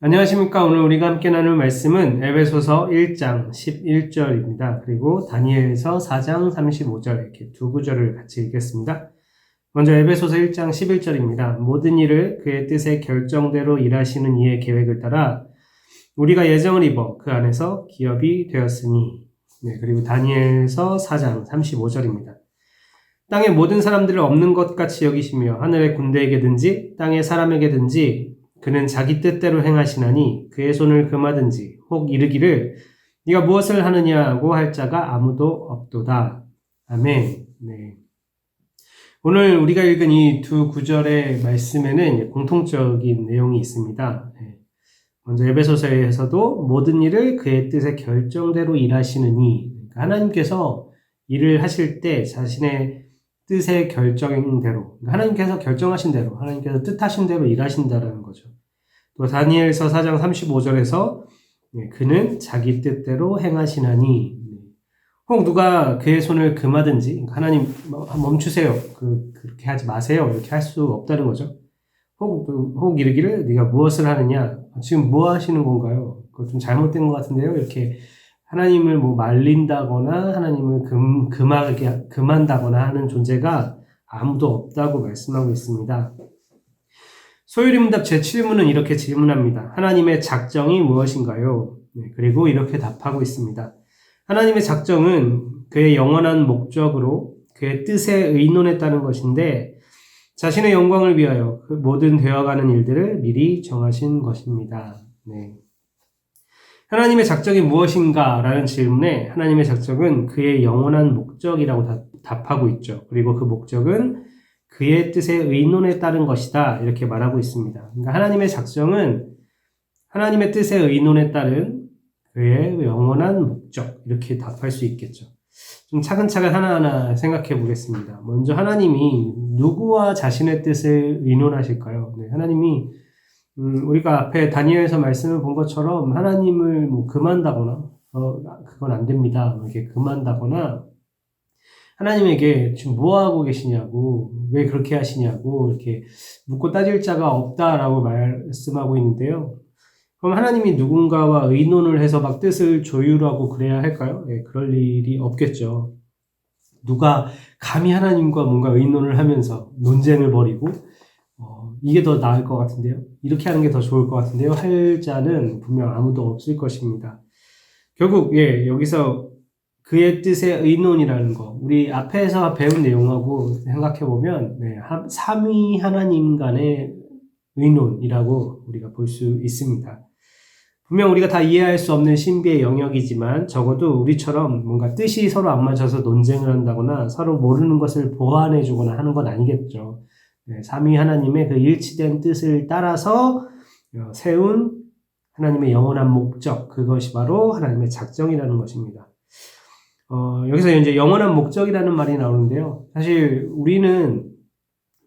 안녕하십니까. 오늘 우리가 함께 나눌 말씀은 에베소서 1장 11절입니다. 그리고 다니엘서 4장 35절 이렇게 두 구절을 같이 읽겠습니다. 먼저 에베소서 1장 11절입니다. 모든 일을 그의 뜻의 결정대로 일하시는 이의 계획을 따라 우리가 예정을 입어 그 안에서 기업이 되었으니. 그리고 다니엘서 4장 35절입니다. 땅의 모든 사람들을 없는 것 같이 여기시며 하늘의 군대에게든지 땅의 사람에게든지 그는 자기 뜻대로 행하시나니 그의 손을 금하든지 혹 이르기를 네가 무엇을 하느냐고 할 자가 아무도 없도다. 아멘. 네. 오늘 우리가 읽은 이 두 구절의 말씀에는 공통적인 내용이 있습니다. 먼저 에베소서에서도 모든 일을 그의 뜻의 결정대로 일하시느니, 하나님께서 일을 하실 때 자신의 뜻의 결정대로, 하나님께서 결정하신 대로, 하나님께서 뜻하신 대로 일하신다라는 거죠. 또 다니엘서 4장 35절에서 그는 자기 뜻대로 행하시나니, 혹 누가 그의 손을 금하든지, 하나님 멈추세요, 그렇게 하지 마세요, 이렇게 할 수 없다는 거죠. 혹 이르기를 네가 무엇을 하느냐, 지금 뭐 하시는 건가요? 그거 좀 잘못된 것 같은데요, 이렇게 하나님을 말린다거나 하나님을 금한다거나 하는 존재가 아무도 없다고 말씀하고 있습니다. 소요리문답 제7문은 이렇게 질문합니다. 하나님의 작정이 무엇인가요? 그리고 이렇게 답하고 있습니다. 하나님의 작정은 그의 영원한 목적으로 그의 뜻에 의논했다는 것인데 자신의 영광을 위하여 그 모든 되어가는 일들을 미리 정하신 것입니다. 네. 하나님의 작정이 무엇인가? 라는 질문에 하나님의 작정은 그의 영원한 목적이라고 답하고 있죠. 그리고 그 목적은 그의 뜻에 의논에 따른 것이다. 이렇게 말하고 있습니다. 그러니까 하나님의 작정은 하나님의 뜻에 의논에 따른 그의 영원한 목적. 이렇게 답할 수 있겠죠. 좀 차근차근 하나하나 생각해 보겠습니다. 먼저 하나님이 누구와 자신의 뜻을 의논하실까요? 네, 하나님이 우리가 앞에 다니엘에서 말씀을 본 것처럼 하나님을 금한다거나 그건 안 됩니다. 이렇게 금한다거나 하나님에게 지금 뭐 하고 계시냐고, 왜 그렇게 하시냐고 이렇게 묻고 따질 자가 없다라고 말씀하고 있는데요. 그럼 하나님이 누군가와 의논을 해서 막 뜻을 조율하고 그래야 할까요? 네, 그럴 일이 없겠죠. 누가 감히 하나님과 뭔가 의논을 하면서 논쟁을 벌이고 이게 더 나을 것 같은데요, 이렇게 하는 게 더 좋을 것 같은데요 할 자는 분명 아무도 없을 것입니다. 결국 여기서 그의 뜻의 의논이라는 거, 우리 앞에서 배운 내용하고 생각해보면 삼위 하나님 간의 의논이라고 우리가 볼 수 있습니다. 분명 우리가 다 이해할 수 없는 신비의 영역이지만 적어도 우리처럼 뭔가 뜻이 서로 안 맞아서 논쟁을 한다거나 서로 모르는 것을 보완해주거나 하는 건 아니겠죠. 삼위 하나님의 그 일치된 뜻을 따라서 세운 하나님의 영원한 목적, 그것이 바로 하나님의 작정이라는 것입니다. 여기서 이제 영원한 목적이라는 말이 나오는데요. 사실 우리는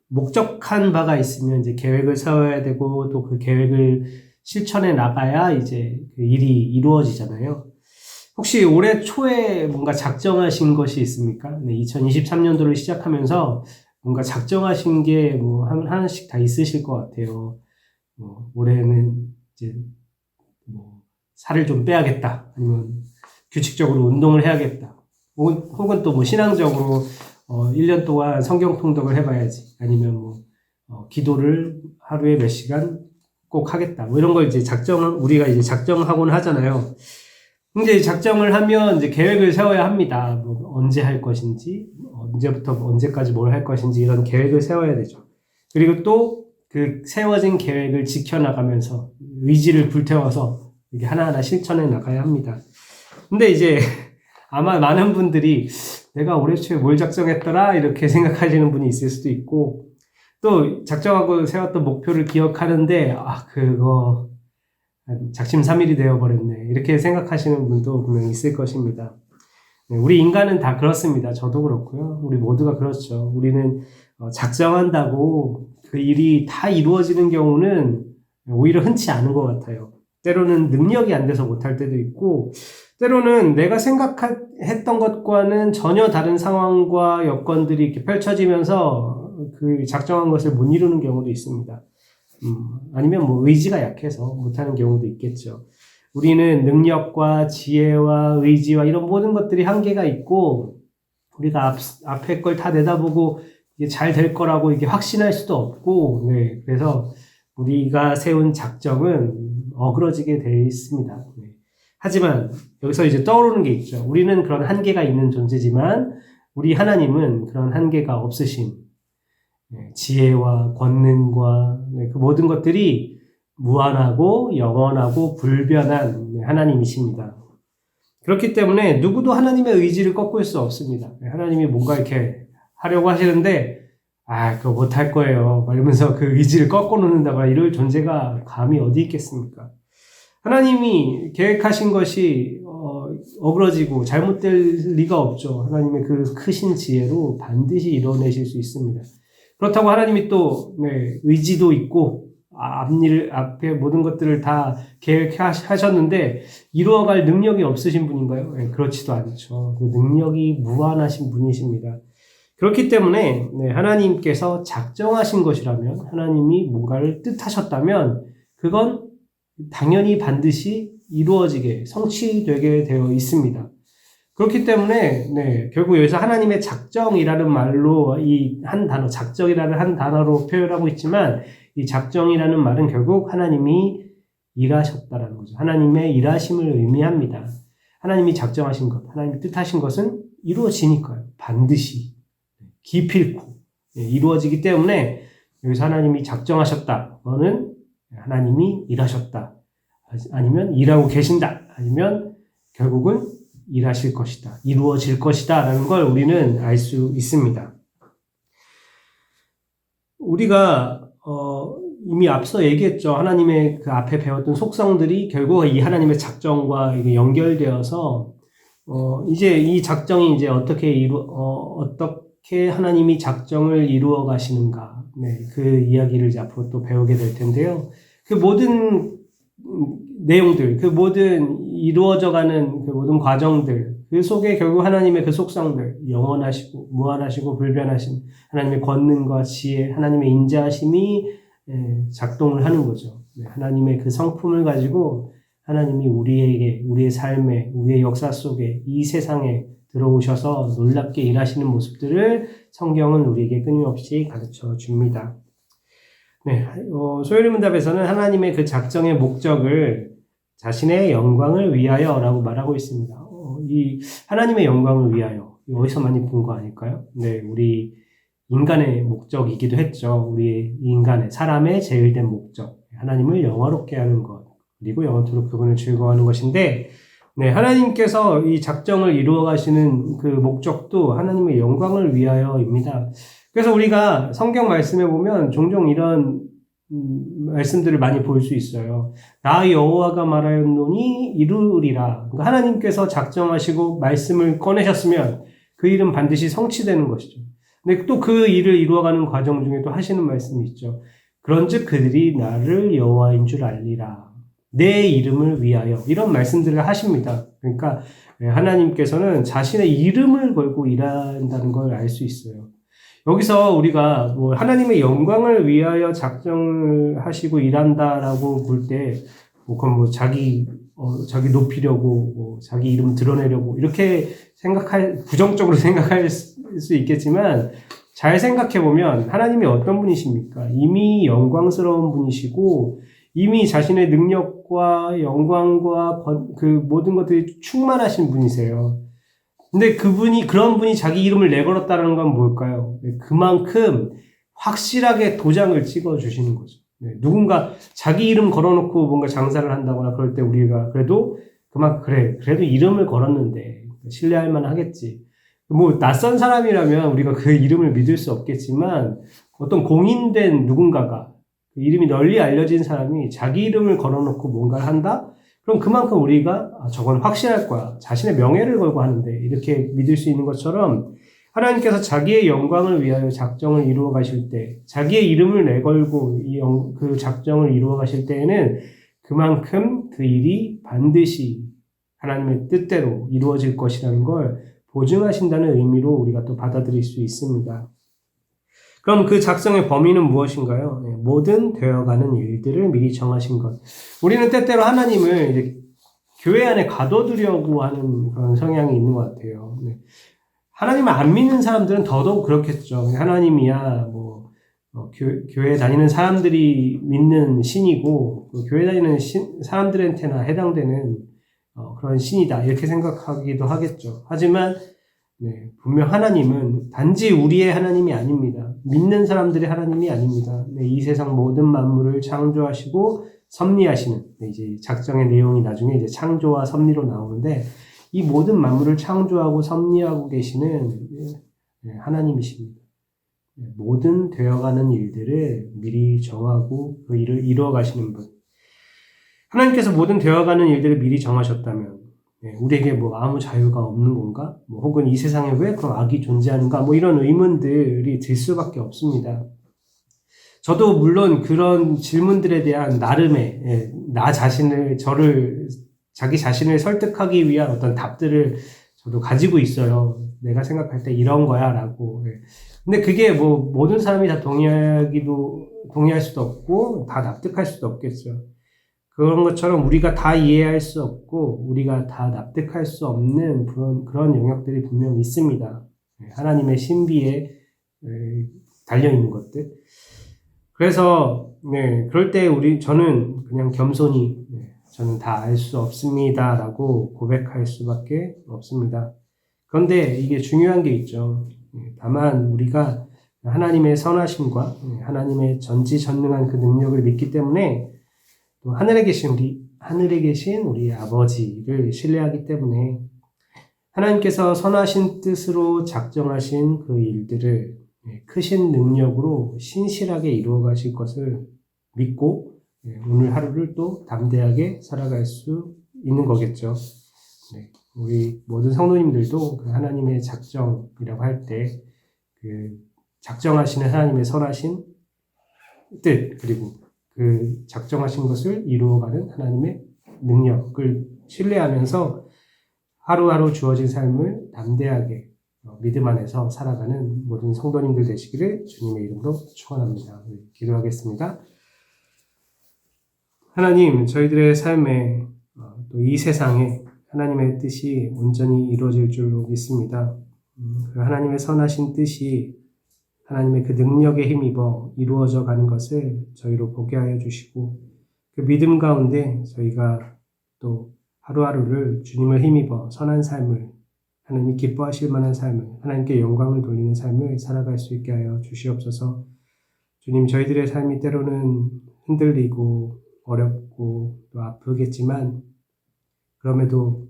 목적한 바가 있으면 이제 계획을 세워야 되고 또 그 계획을 실천해 나가야 이제 그 일이 이루어지잖아요. 혹시 올해 초에 뭔가 작정하신 것이 있습니까? 2023년도를 시작하면서 뭔가 작정하신 게 하나씩 다 있으실 것 같아요. 올해는 이제 살을 좀 빼야겠다. 아니면 규칙적으로 운동을 해야겠다. 혹은 또 신앙적으로 1년 동안 성경 통독을 해봐야지. 아니면 기도를 하루에 몇 시간 꼭 하겠다. 이런 걸 이제 우리가 이제 작정하곤 하잖아요. 근데 작정을 하면 이제 계획을 세워야 합니다. 언제 할 것인지, 언제부터 언제까지 뭘 할 것인지 이런 계획을 세워야 되죠. 그리고 또 그 세워진 계획을 지켜나가면서 의지를 불태워서 이렇게 하나하나 실천해 나가야 합니다. 근데 이제 아마 많은 분들이 내가 올해 초에 뭘 작정했더라 이렇게 생각하시는 분이 있을 수도 있고, 또 작정하고 세웠던 목표를 기억하는데 그거 작심삼일이 되어버렸네 이렇게 생각하시는 분도 분명히 있을 것입니다. 우리 인간은 다 그렇습니다. 저도 그렇고요. 우리 모두가 그렇죠. 우리는 작정한다고 그 일이 다 이루어지는 경우는 오히려 흔치 않은 것 같아요. 때로는 능력이 안 돼서 못할 때도 있고, 때로는 내가 생각했던 것과는 전혀 다른 상황과 여건들이 이렇게 펼쳐지면서 그 작정한 것을 못 이루는 경우도 있습니다. 아니면 뭐 의지가 약해서 못하는 경우도 있겠죠. 우리는 능력과 지혜와 의지와 이런 모든 것들이 한계가 있고, 우리가 앞에 걸 다 내다보고 이게 잘 될 거라고 이게 확신할 수도 없고, 네. 그래서 우리가 세운 작정은 어그러지게 돼 있습니다. 네. 하지만 여기서 이제 떠오르는 게 있죠. 우리는 그런 한계가 있는 존재지만 우리 하나님은 그런 한계가 없으신 지혜와 권능과 그 모든 것들이 무한하고 영원하고 불변한 하나님이십니다. 그렇기 때문에 누구도 하나님의 의지를 꺾을 수 없습니다. 하나님이 뭔가 이렇게 하려고 하시는데 그거 못할 거예요. 이러면서 그 의지를 꺾어 놓는다거나 이럴 존재가 감히 어디 있겠습니까? 하나님이 계획하신 것이 어그러지고 잘못될 리가 없죠. 하나님의 그 크신 지혜로 반드시 이뤄내실 수 있습니다. 그렇다고 하나님이 또 의지도 있고 앞에 모든 것들을 다 계획하셨는데 이루어갈 능력이 없으신 분인가요? 그렇지도 않죠. 그 능력이 무한하신 분이십니다. 그렇기 때문에 하나님께서 작정하신 것이라면, 하나님이 뭔가를 뜻하셨다면 그건 당연히 반드시 이루어지게, 성취되게 되어 있습니다. 그렇기 때문에 결국 여기서 하나님의 작정이라는 말로 이 한 단어, 작정이라는 한 단어로 표현하고 있지만 이 작정이라는 말은 결국 하나님이 일하셨다라는 거죠. 하나님의 일하심을 의미합니다. 하나님이 작정하신 것, 하나님이 뜻하신 것은 이루어지니까요. 반드시 기필코 이루어지기 때문에 여기서 하나님이 작정하셨다. 그거는 하나님이 일하셨다. 아니면 일하고 계신다. 아니면 결국은 일하실 것이다. 이루어질 것이다. 라는 걸 우리는 알 수 있습니다. 우리가 이미 앞서 얘기했죠. 하나님의 그 앞에 배웠던 속성들이 결국 이 하나님의 작정과 이게 연결되어서 이제 이 작정이 이제 어떻게 하나님이 작정을 이루어 가시는가. 그 이야기를 이제 앞으로 또 배우게 될 텐데요. 그 모든 내용들, 그 모든 이루어져 가는 그 모든 과정들, 그 속에 결국 하나님의 그 속성들, 영원하시고, 무한하시고, 불변하신 하나님의 권능과 지혜, 하나님의 인자하심이 작동을 하는 거죠. 하나님의 그 성품을 가지고 하나님이 우리에게, 우리의 삶에, 우리의 역사 속에, 이 세상에 들어오셔서 놀랍게 일하시는 모습들을 성경은 우리에게 끊임없이 가르쳐 줍니다. 소요리 문답에서는 하나님의 그 작정의 목적을 자신의 영광을 위하여라고 말하고 있습니다. 이 하나님의 영광을 위하여, 어디서 많이 본 거 아닐까요? 우리 인간의 목적이기도 했죠. 우리 인간의, 사람의 제일된 목적, 하나님을 영화롭게 하는 것, 그리고 영원토록 그분을 즐거워하는 것인데, 하나님께서 이 작정을 이루어 가시는 그 목적도 하나님의 영광을 위하여입니다. 그래서 우리가 성경 말씀에 보면 종종 이런 말씀들을 많이 볼 수 있어요. 나 여호와가 말하였노니 이루리라. 그러니까 하나님께서 작정하시고 말씀을 꺼내셨으면 그 일은 반드시 성취되는 것이죠. 근데 또 그 일을 이루어가는 과정 중에 또 하시는 말씀이 있죠. 그런즉 그들이 나를 여호와인 줄 알리라. 내 이름을 위하여. 이런 말씀들을 하십니다. 그러니까 하나님께서는 자신의 이름을 걸고 일한다는 걸 알 수 있어요. 여기서 우리가 하나님의 영광을 위하여 작정을 하시고 일한다라고 볼 때, 그건 자기 높이려고, 자기 이름 드러내려고, 이렇게 부정적으로 생각할 수 있겠지만, 잘 생각해보면, 하나님이 어떤 분이십니까? 이미 영광스러운 분이시고, 이미 자신의 능력과 영광과 그 모든 것들이 충만하신 분이세요. 근데 그런 분이 자기 이름을 내걸었다는 건 뭘까요? 그만큼 확실하게 도장을 찍어 주시는 거죠. 누군가 자기 이름 걸어놓고 뭔가 장사를 한다거나 그럴 때 우리가 그래도 그래도 이름을 걸었는데 신뢰할 만 하겠지. 낯선 사람이라면 우리가 그 이름을 믿을 수 없겠지만 어떤 공인된 누군가가 그 이름이 널리 알려진 사람이 자기 이름을 걸어놓고 뭔가를 한다? 그럼 그만큼 우리가 저건 확실할 거야. 자신의 명예를 걸고 하는데 이렇게 믿을 수 있는 것처럼 하나님께서 자기의 영광을 위하여 작정을 이루어 가실 때, 자기의 이름을 내걸고 그 작정을 이루어 가실 때에는 그만큼 그 일이 반드시 하나님의 뜻대로 이루어질 것이라는 걸 보증하신다는 의미로 우리가 또 받아들일 수 있습니다. 그럼 그 작성의 범위는 무엇인가요? 모든 되어가는 일들을 미리 정하신 것. 우리는 때때로 하나님을 이제 교회 안에 가둬두려고 하는 그런 성향이 있는 것 같아요. 하나님을 안 믿는 사람들은 더더욱 그렇겠죠. 하나님이야, 교회 다니는 사람들이 믿는 신이고, 교회 다니는 사람들한테나 해당되는 그런 신이다. 이렇게 생각하기도 하겠죠. 하지만, 분명 하나님은 단지 우리의 하나님이 아닙니다. 믿는 사람들의 하나님이 아닙니다. 이 세상 모든 만물을 창조하시고 섭리하시는, 이제 작정의 내용이 나중에 이제 창조와 섭리로 나오는데, 이 모든 만물을 창조하고 섭리하고 계시는 하나님이십니다. 모든 되어가는 일들을 미리 정하고 그 일을 이루어 가시는 분. 하나님께서 모든 되어가는 일들을 미리 정하셨다면 우리에게 아무 자유가 없는 건가? 혹은 이 세상에 왜 그런 악이 존재하는가? 이런 의문들이 들 수밖에 없습니다. 저도 물론 그런 질문들에 대한 나름의 자기 자신을 설득하기 위한 어떤 답들을 저도 가지고 있어요. 내가 생각할 때 이런 거야 라고. 근데 그게 모든 사람이 다 동의할 수도 없고 다 납득할 수도 없겠죠. 그런 것처럼 우리가 다 이해할 수 없고 우리가 다 납득할 수 없는 그런 영역들이 분명 있습니다. 하나님의 신비에 달려있는 것들. 그래서 그럴 때 저는 그냥 겸손히 저는 다 알 수 없습니다 라고 고백할 수밖에 없습니다. 그런데 이게 중요한 게 있죠. 다만 우리가 하나님의 선하심과 하나님의 전지전능한 그 능력을 믿기 때문에 또 하늘에 계신 우리 아버지를 신뢰하기 때문에 하나님께서 선하신 뜻으로 작정하신 그 일들을 크신 능력으로 신실하게 이루어 가실 것을 믿고 오늘 하루를 또 담대하게 살아갈 수 있는 거겠죠. 우리 모든 성도님들도 그 하나님의 작정이라고 할 때 그 작정하시는 하나님의 선하신 뜻 그리고 그 작정하신 것을 이루어가는 하나님의 능력을 신뢰하면서 하루하루 주어진 삶을 담대하게 믿음 안에서 살아가는 모든 성도님들 되시기를 주님의 이름으로 축원합니다. 기도하겠습니다. 하나님, 저희들의 삶에 또 이 세상에 하나님의 뜻이 온전히 이루어질 줄로 믿습니다. 그 하나님의 선하신 뜻이 하나님의 그 능력에 힘입어 이루어져 가는 것을 저희로 보게 하여 주시고 그 믿음 가운데 저희가 또 하루하루를 주님을 힘입어 선한 삶을 하나님이 기뻐하실 만한 삶을 하나님께 영광을 돌리는 삶을 살아갈 수 있게 하여 주시옵소서. 주님, 저희들의 삶이 때로는 흔들리고 어렵고 또 아프겠지만 그럼에도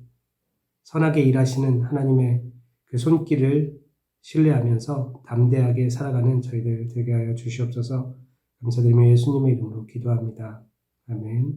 선하게 일하시는 하나님의 그 손길을 신뢰하면서 담대하게 살아가는 저희들 되게 하여 주시옵소서. 감사드리며 예수님의 이름으로 기도합니다. 아멘.